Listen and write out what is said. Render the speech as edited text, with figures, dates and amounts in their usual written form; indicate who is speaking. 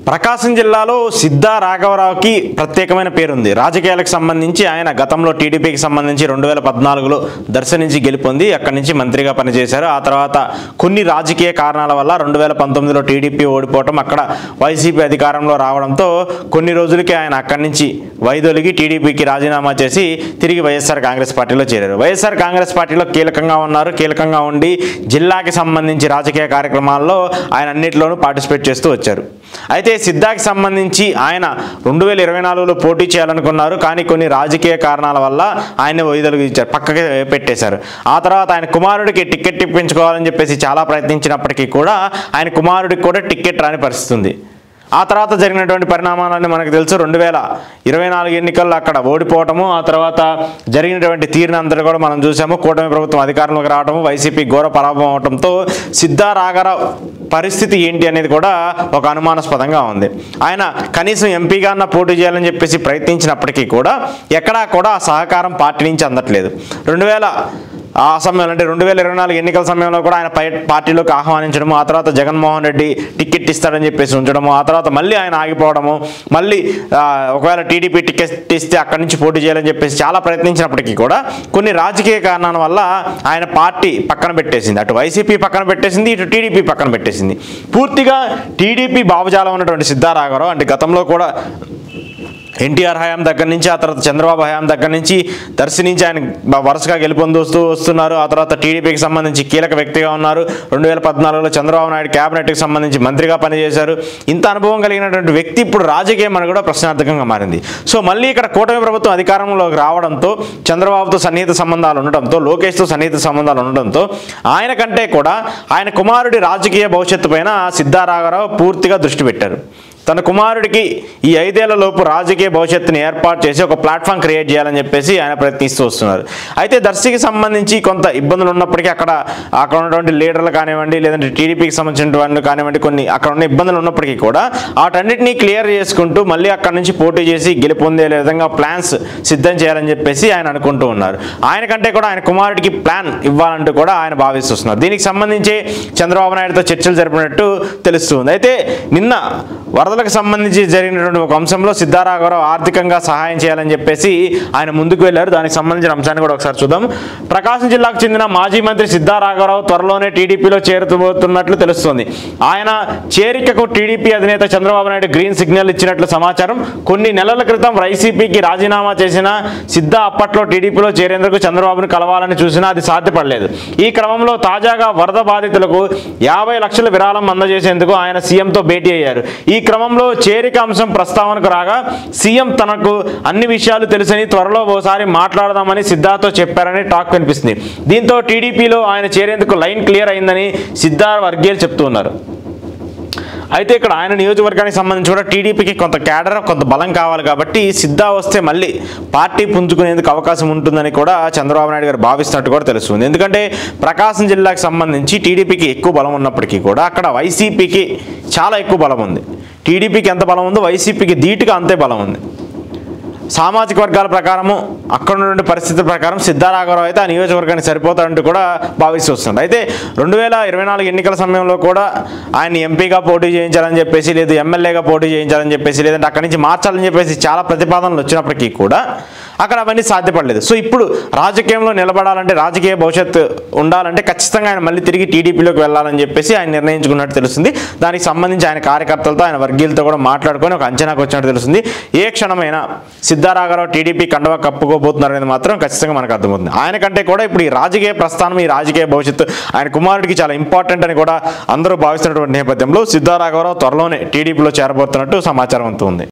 Speaker 1: ప్రకాశం జిల్లాలో సిద్ధా రాఘవరావుకి ప్రత్యేకమైన పేరుంది. రాజకీయాలకు సంబంధించి ఆయన గతంలో టీడీపీకి సంబంధించి 2014లో దర్శ నుంచి గెలుపొంది అక్కడి నుంచి మంత్రిగా పనిచేశారు. ఆ తర్వాత కొన్ని రాజకీయ కారణాల వల్ల 2019లో టీడీపీ ఓడిపోవటం, అక్కడ వైసీపీ అధికారంలో రావడంతో కొన్ని రోజులకి ఆయన అక్కడి నుంచి వైదొలిగి టీడీపీకి రాజీనామా చేసి తిరిగి వైఎస్ఆర్ కాంగ్రెస్ పార్టీలో చేరారు. వైఎస్ఆర్ కాంగ్రెస్ పార్టీలో కీలకంగా ఉన్నారు. కీలకంగా ఉండి జిల్లాకి సంబంధించి రాజకీయ కార్యక్రమాల్లో ఆయన అన్నింటిలోనూ పార్టిసిపేట్ చేస్తూ వచ్చారు. అయితే సిద్ధాకి సంబంధించి ఆయన 2024లో పోటీ చేయాలనుకున్నారు. కానీ కొన్ని రాజకీయ కారణాల వల్ల ఆయన వైదొలిగించారు, పక్కకి పెట్టేశారు. ఆ తర్వాత ఆయన కుమారుడికి టికెట్ ఇప్పించుకోవాలని చెప్పేసి చాలా ప్రయత్నించినప్పటికీ కూడా ఆయన కుమారుడికి కూడా టికెట్ రాని పరిస్థితి ఉంది. ఆ తర్వాత జరిగినటువంటి పరిణామాలన్నీ మనకు తెలుసు. 2024 ఎన్నికల్లో అక్కడ ఓడిపోవటము, ఆ తర్వాత జరిగినటువంటి తీరునంతా కూడా మనం చూసాము. కూటమి ప్రభుత్వం అధికారంలోకి రావడము, వైసీపీ ఘోర పరాభవం అవడంతో సిద్ధా రాఘవరావు పరిస్థితి ఏంటి అనేది కూడా ఒక అనుమానాస్పదంగా ఉంది. ఆయన కనీసం ఎంపీగా పోటీ చేయాలని చెప్పేసి ప్రయత్నించినప్పటికీ కూడా ఎక్కడా కూడా ఆ సహకారం పార్టీ నుంచి అందట్లేదు. ఆ సమయంలో అంటే 2024 ఎన్నికల సమయంలో కూడా ఆయన పార్టీలోకి ఆహ్వానించడము, ఆ తర్వాత జగన్మోహన్ రెడ్డి టికెట్ ఇస్తాడని చెప్పేసి ఉంచడము, ఆ తర్వాత మళ్ళీ ఆయన ఆగిపోవడము, మళ్ళీ ఒకవేళ టీడీపీ టికెట్ ఇస్తే అక్కడి నుంచి పోటీ చేయాలని చెప్పేసి చాలా ప్రయత్నించినప్పటికీ కూడా కొన్ని రాజకీయ కారణాల వల్ల ఆయన పార్టీ పక్కన పెట్టేసింది. అటు వైసీపీ పక్కన పెట్టేసింది, ఇటు టీడీపీ పక్కన పెట్టేసింది. పూర్తిగా టీడీపీ భావజాలం ఉన్నటువంటి సిద్ధా రాఘవరావు అంటే గతంలో కూడా ఎన్టీఆర్ హయాం దగ్గర నుంచి, ఆ తర్వాత చంద్రబాబు హయాం దగ్గర నుంచి దర్శి నుంచి ఆయన వరుసగా గెలుపొందుతూ వస్తున్నారు. ఆ తర్వాత టీడీపీకి సంబంధించి కీలక వ్యక్తిగా ఉన్నారు. 2014లో చంద్రబాబు నాయుడు క్యాబినెట్కి సంబంధించి మంత్రిగా పనిచేశారు. ఇంత అనుభవం కలిగినటువంటి వ్యక్తి ఇప్పుడు రాజకీయం అని కూడా ప్రశ్నార్థకంగా మారింది. సో మళ్ళీ ఇక్కడ కూటమి ప్రభుత్వం అధికారంలోకి రావడంతో, చంద్రబాబుతో సన్నిహిత సంబంధాలు ఉండడంతో, లోకేష్తో సన్నిహిత సంబంధాలు ఉండడంతో ఆయన కంటే కూడా ఆయన కుమారుడి రాజకీయ భవిష్యత్తు పైన సిద్ధా రాఘవరావు పూర్తిగా దృష్టి పెట్టారు. తన కుమారుడికి ఈ 5 ఏళ్లలోపు రాజకీయ భవిష్యత్తుని ఏర్పాటు చేసి ఒక ప్లాట్ఫామ్ క్రియేట్ చేయాలని చెప్పేసి ఆయన ప్రయత్నిస్తూ వస్తున్నారు. అయితే దర్శికి సంబంధించి కొంత ఇబ్బందులు ఉన్నప్పటికీ అక్కడ ఉన్నటువంటి లీడర్లు కానివ్వండి, లేదంటే టీడీపీకి సంబంధించిన వాళ్ళు కానివ్వండి, కొన్ని అక్కడ ఉన్న ఇబ్బందులు ఉన్నప్పటికీ కూడా వాటన్నిటినీ క్లియర్ చేసుకుంటూ మళ్ళీ అక్కడ నుంచి పోటీ చేసి గెలుపొందే విధంగా ప్లాన్స్ సిద్ధం చేయాలని చెప్పేసి ఆయన అనుకుంటూ ఉన్నారు. ఆయన కంటే కూడా ఆయన కుమారుడికి ప్లాన్ ఇవ్వాలంటూ కూడా ఆయన భావిస్తున్నారు. దీనికి సంబంధించి చంద్రబాబు నాయుడుతో చర్చలు జరిపినట్టు తెలుస్తుంది. అయితే నిన్న వరదలకు సంబంధించి జరిగినటువంటి ఒక అంశంలో సిద్ధా రాఘవరావు ఆర్థికంగా సహాయం చేయాలని చెప్పేసి ఆయన ముందుకు వెళ్ళారు. దానికి సంబంధించిన అంశాన్ని కూడా ఒకసారి చూద్దాం. ప్రకాశం జిల్లాకు చెందిన మాజీ మంత్రి సిద్ధా రాఘవరావు త్వరలోనే టీడీపీలో చేరుతున్నట్లు తెలుస్తోంది. ఆయన చేరికకు టీడీపీ అధినేత చంద్రబాబు నాయుడు గ్రీన్ సిగ్నల్ ఇచ్చినట్లు సమాచారం. కొన్ని నెలల క్రితం వైసీపీకి రాజీనామా చేసిన సిద్ధా అప్పట్లో టీడీపీలో చేరేందుకు చంద్రబాబును కలవాలని చూసినా అది సాధ్యపడలేదు. ఈ క్రమంలో తాజాగా వరద బాధితులకు 50 లక్షల విరాళం అందజేసేందుకు ఆయన సీఎంతో భేటీ అయ్యారు. ఈ క్రమంలో చేరిక అంశం ప్రస్తావనకు రాగా సీఎం తనకు అన్ని విషయాలు తెలుసని, త్వరలో ఓసారి మాట్లాడదామని సిద్ధాతో చెప్పారని టాక్ కనిపిస్తుంది. దీంతో టీడీపీలో ఆయన చేరేందుకు లైన్ క్లియర్ అయిందని సిద్ధా వర్గీయులు చెప్తున్నారు. అయితే ఇక్కడ ఆయన నియోజకవర్గానికి సంబంధించి కూడా టీడీపీకి కొంత క్యాడర్, కొంత బలం కావాలి కాబట్టి సిద్ధా వస్తే మళ్ళీ పార్టీ పుంజుకునేందుకు అవకాశం ఉంటుందని కూడా చంద్రబాబు నాయుడు గారు భావిస్తున్నట్టు కూడా తెలుస్తుంది. ఎందుకంటే ప్రకాశం జిల్లాకు సంబంధించి టీడీపీకి ఎక్కువ బలం ఉన్నప్పటికీ కూడా అక్కడ వైసీపీకి చాలా ఎక్కువ బలం ఉంది. టీడీపీకి ఎంత బలం ఉందో వైసీపీకి ధీటుగా అంతే బలం ఉంది. సామాజిక వర్గాల ప్రకారము అక్కడ ఉన్నటువంటి పరిస్థితుల ప్రకారం సిద్ధా రాఘవరావు అయితే ఆ నియోజకవర్గానికి సరిపోతారంటూ కూడా భావిస్తూ వస్తుంది. అయితే 2024 ఎన్నికల సమయంలో కూడా ఆయన ఎంపీగా పోటీ చేయించాలని చెప్పేసి, లేదు ఎమ్మెల్యేగా పోటీ చేయించాలని చెప్పేసి, లేదంటే అక్కడి నుంచి మార్చాలని చెప్పేసి చాలా ప్రతిపాదనలు వచ్చినప్పటికీ కూడా అక్కడ అవన్నీ సాధ్యపడలేదు. సో ఇప్పుడు రాజకీయంలో నిలబడాలంటే, రాజకీయ భవిష్యత్తు ఉండాలంటే ఖచ్చితంగా ఆయన మళ్ళీ తిరిగి టీడీపీలోకి వెళ్ళాలని చెప్పేసి ఆయన నిర్ణయించుకున్నట్టు తెలుస్తుంది. దానికి సంబంధించి ఆయన కార్యకర్తలతో, ఆయన వర్గీయులతో కూడా మాట్లాడుకొని ఒక అంచనాకు వచ్చినట్టు తెలుస్తుంది. ఏ క్షణమైనా సిద్ధా రాఘవరావు టీడీపీ కండువా కప్పుకోబోతున్నారు అనేది మాత్రం ఖచ్చితంగా మనకు అర్థమవుతుంది. ఆయన కంటే కూడా ఇప్పుడు ఈ రాజకీయ ప్రస్థానం, ఈ రాజకీయ భవిష్యత్తు ఆయన కుమారుడికి చాలా ఇంపార్టెంట్ అని కూడా అందరూ భావిస్తున్నటువంటి నేపథ్యంలో సిద్ధా రాఘవరావు త్వరలోనే టీడీపీలో చేరబోతున్నట్టు సమాచారం అంతా ఉంది.